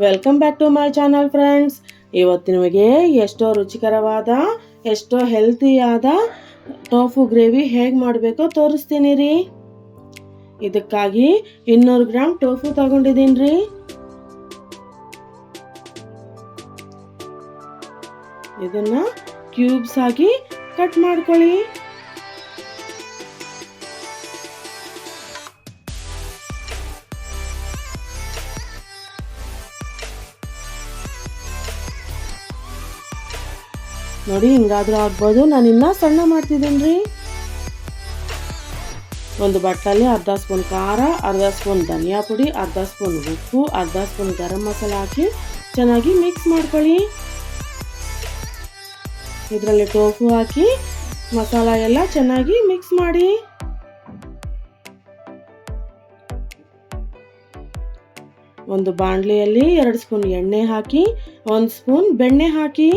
Welcome back to my channel friends. ಇವತ್ತು ನಿಮಗೆ ಎಷ್ಟೋ ರುಚಿಕರವಾದ ಎಷ್ಟೋ ಹೆಲ್ತಿಯಾದ ಟೋಫು ಗ್ರೇವಿ ಹೇಗೆ ಮಾಡಬೇಕೋ ತೋರಿಸ್ತೀನಿ ರೀ. ಇದಕ್ಕಾಗಿ 200 ಗ್ರಾಮ್ ಟೋಫು ತಗೊಂಡಿದ್ದೀನಿ ರೀ. ಇದನ್ನ ಕ್ಯೂಬ್ಸ್ ಆಗಿ ಕಟ್ ಮಾಡ್ಕೊಳ್ಳಿ. ನೋಡಿ, ಹಿಂಗಾದ್ರೂ ಆಗ್ಬೋದು. ನಾನಿನ್ನ ಸಣ್ಣ ಮಾಡ್ತಿದ್ದೀನಿ ರೀ. ಒಂದು ಬಟ್ಟಲಲ್ಲಿ ಅರ್ಧ ಸ್ಪೂನ್ ಖಾರ, ಅರ್ಧ ಸ್ಪೂನ್ ಧನಿಯಾ ಪುಡಿ, ಅರ್ಧ ಸ್ಪೂನ್ ಉಪ್ಪು, ಅರ್ಧ ಸ್ಪೂನ್ ಗರಂ ಮಸಾಲ ಹಾಕಿ ಚೆನ್ನಾಗಿ ಮಿಕ್ಸ್ ಮಾಡ್ಕೊಳ್ಳಿ. ಇದರಲ್ಲಿ ಟೋಫು ಹಾಕಿ ಮಸಾಲ ಎಲ್ಲ ಚೆನ್ನಾಗಿ ಮಿಕ್ಸ್ ಮಾಡಿ. ಒಂದು ಬಾಣಲಿಯಲ್ಲಿ 2 ಸ್ಪೂನ್ ಎಣ್ಣೆ ಹಾಕಿ 1 ಸ್ಪೂನ್ ಬೆಣ್ಣೆ ಹಾಕಿ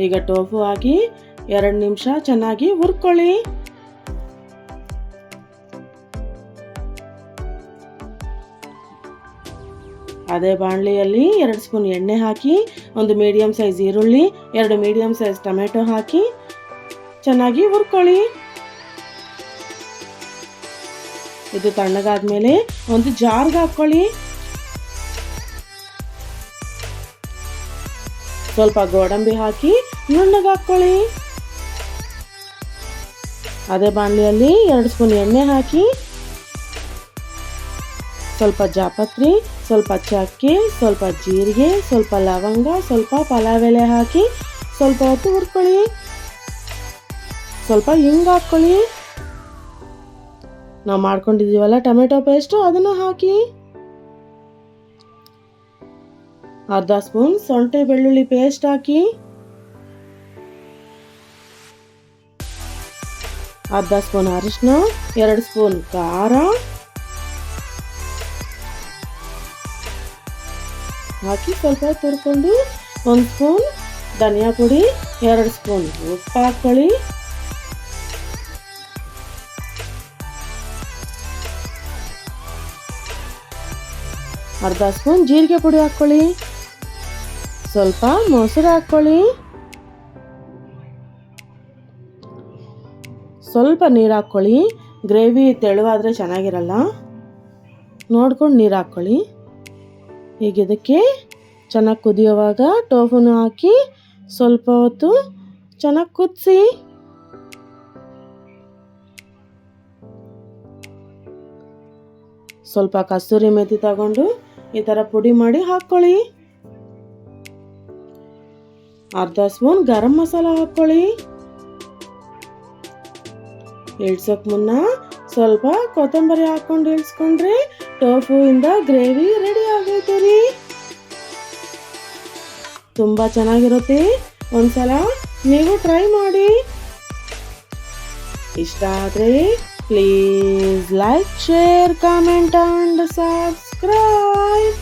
ಈಗ ಟೋಫು ಹಾಕಿ 2 ನಿಮಿಷ ಚೆನ್ನಾಗಿ ಹುರ್ಕೊಳ್ಳಿ. ಅದೇ ಬಾಣಲಿಯಲ್ಲಿ 2 ಸ್ಪೂನ್ ಎಣ್ಣೆ ಹಾಕಿ 1 ಮೀಡಿಯಂ ಸೈಜ್ ಈರುಳ್ಳಿ, 2 ಮೀಡಿಯಂ ಸೈಜ್ ಟೊಮೆಟೊ ಹಾಕಿ ಚೆನ್ನಾಗಿ ಹುರ್ಕೊಳ್ಳಿ. ಇದು ತಣ್ಣಗಾದ್ಮೇಲೆ ಒಂದು ಜಾರ್ಗೆ ಹಾಕೊಳ್ಳಿ. ಸ್ವಲ್ಪ ಗೋಡಂಬಿ ಹಾಕಿ ನುಣ್ಣಗೆ ಹಾಕೊಳ್ಳಿ. ಅದೇ ಬಾಣಲಿಯಲ್ಲಿ 2 ಸ್ಪೂನ್ ಎಣ್ಣೆ ಹಾಕಿ ಸ್ವಲ್ಪ ಜಾಪತ್ರಿ, ಸ್ವಲ್ಪ ಚಕ್ಕೆ, ಸ್ವಲ್ಪ ಜೀರಿಗೆ, ಸ್ವಲ್ಪ ಲವಂಗ, ಸ್ವಲ್ಪ ಪಲಾವ್ ಎಲೆ ಹಾಕಿ ಸ್ವಲ್ಪ ಹೊತ್ತು ಹುರ್ಕೊಳ್ಳಿ. ಸ್ವಲ್ಪ ಹಿಂಗ್ ಹಾಕೊಳ್ಳಿ. ನಾವು ಮಾಡ್ಕೊಂಡಿದ್ದೀವಲ್ಲ ಟೊಮೆಟೊ ಪೇಸ್ಟು, ಅದನ್ನು ಹಾಕಿ. ಅರ್ಧ ಸ್ಪೂನ್ ಶುಂಠಿ ಬೆಳ್ಳುಳ್ಳಿ ಪೇಸ್ಟ್ ಹಾಕಿ. ಅರ್ಧ ಸ್ಪೂನ್ ಅರಿಶಿನ, 2 ಸ್ಪೂನ್ ಖಾರ ಹಾಕಿ ಸ್ವಲ್ಪ ತುರ್ಕೊಂಡು 1 ಸ್ಪೂನ್ ಧನಿಯಾ ಪುಡಿ, 2 ಸ್ಪೂನ್ ಉಪ್ಪು ಹಾಕೊಳ್ಳಿ. ಅರ್ಧ ಸ್ಪೂನ್ ಜೀರಿಗೆ ಪುಡಿ ಹಾಕೊಳ್ಳಿ. ಸ್ವಲ್ಪ ಮೊಸರು ಹಾಕೊಳ್ಳಿ. ಸ್ವಲ್ಪ ನೀರು ಹಾಕ್ಕೊಳ್ಳಿ. ಗ್ರೇವಿ ತೆಳುವಾದರೆ ಚೆನ್ನಾಗಿರಲ್ಲ, ನೋಡ್ಕೊಂಡು ನೀರು ಹಾಕ್ಕೊಳ್ಳಿ. ಈಗ ಇದಕ್ಕೆ ಚೆನ್ನಾಗಿ ಕುದಿಯುವಾಗ ಟೋಫುನು ಹಾಕಿ ಸ್ವಲ್ಪ ಹೊತ್ತು ಚೆನ್ನಾಗಿ ಕುದಿಸಿ. ಸ್ವಲ್ಪ ಕಸ್ತೂರಿ ಮೆಥಿ ತಗೊಂಡು ಈ ಥರ ಪುಡಿ ಮಾಡಿ ಹಾಕ್ಕೊಳ್ಳಿ. ಅರ್ಧ ಸ್ಪೂನ್ ಗರಂ ಮಸಾಲ ಹಾಕ್ಕೊಳ್ಳಿ. ಇಳಿಸೋಕೆ ಮುನ್ನ ಸ್ವಲ್ಪ ಕೊತ್ತಂಬರಿ ಹಾಕೊಂಡು ಇಳಿಸ್ಕೊಂಡ್ರೆ ಟೋಫು ಇಂದ ಗ್ರೇವಿ ರೆಡಿ ಆಗೈತೆ ರೀ. ತುಂಬ ಚೆನ್ನಾಗಿರುತ್ತೆ. ಒಂದ್ಸಲ ನೀವು ಟ್ರೈ ಮಾಡಿ. ಇಷ್ಟ ಆದರೆ please like, share, comment and subscribe.